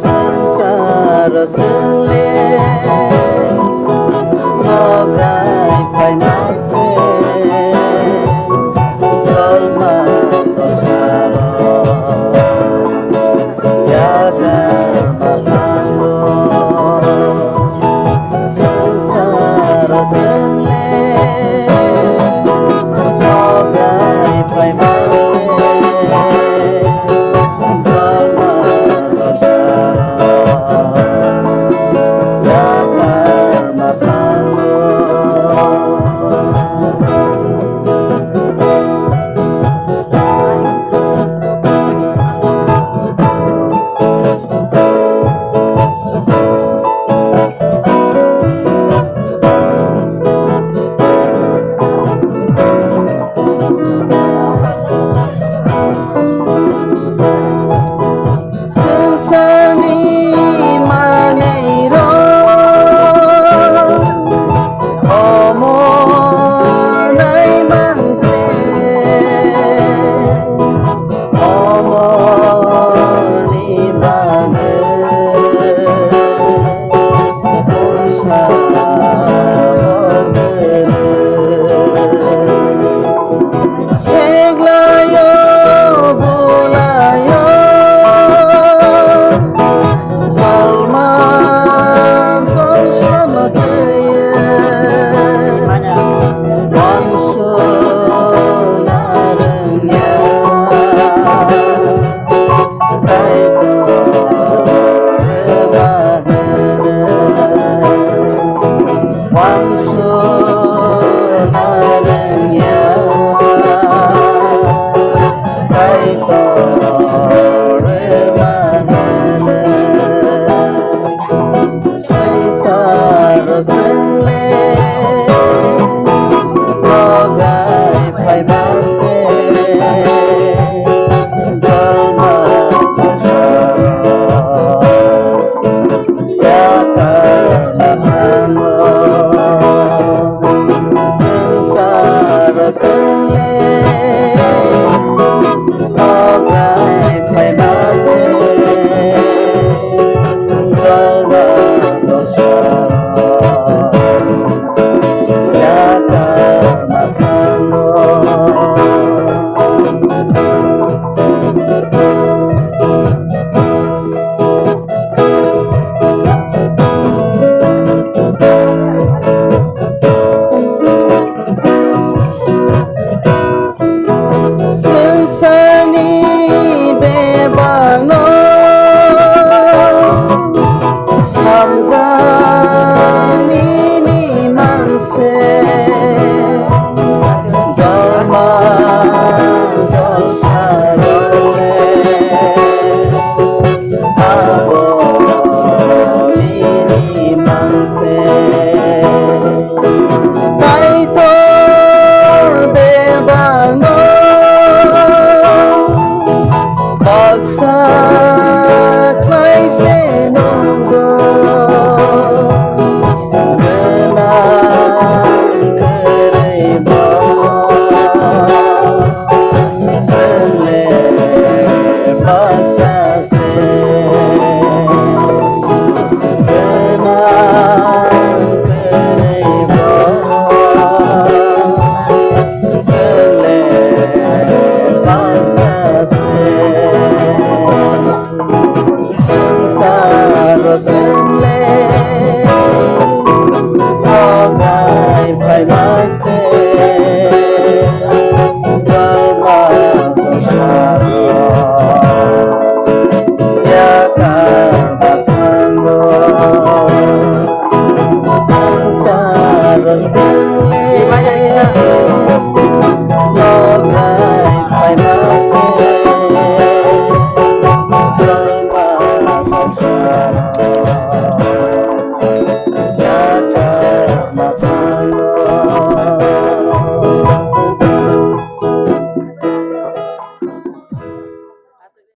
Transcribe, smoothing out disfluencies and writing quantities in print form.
Sansar ସଲେ Ngobrai phải nase Zalma Sosaro Yagar Matango Sansar sale Ngobrai phải nase Zalma Sosaro Yagar Matango Sangsani maneiro Amor nai mangse Amor ni bane Ursa bere Seglayo bulayo Zalma Zalshanataya Vansunaranya Taito Rebahana Vansunaranya Taito Rebahana Sansar sale Ngobrai phải nase Zalma Sosaro Yagar Matango Sansar sale Ngobrai phải nase Zalma Sosaro Yagar Matango Sangsani bebano Samzani ni mangse Zalma Zalsharole Abori ni mangse Kaitor bebano Baksa Krai senunggo Genang kereba Sele baksa se Genang kereba Sele baksa se Sansar sale Ngobrai phải nase Zalma Sosaro Yagar Matango Sansar sale